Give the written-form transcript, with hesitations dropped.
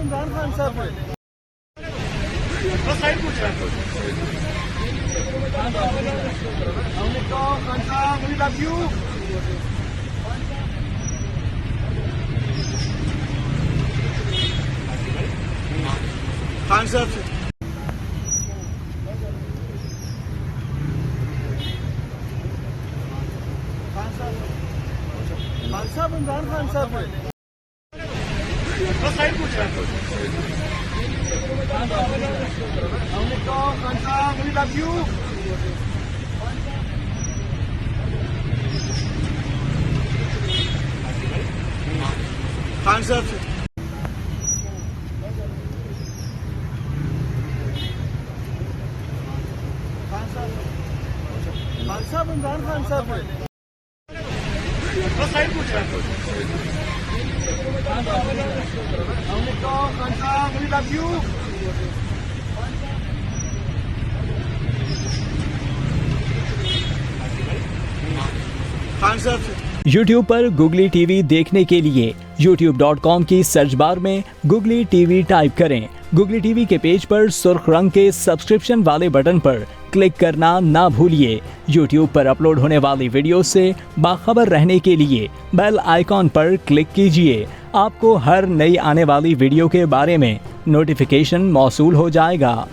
इमरान खान साहब है। खान साहब इमरान खान साहब है। खान साहब इमरान खान साहब है। खान साहब YouTube पर गुगली टीवी देखने के लिए youtube.com की सर्च बार में गुगली टीवी टाइप करें। गुगली टीवी के पेज पर सुर्ख रंग के सब्सक्रिप्शन वाले बटन पर क्लिक करना ना भूलिए। YouTube पर अपलोड होने वाली वीडियो से बाखबर रहने के लिए बेल आइकॉन पर क्लिक कीजिए। आपको हर नई आने वाली वीडियो के बारे में नोटिफिकेशन मौसूल हो जाएगा।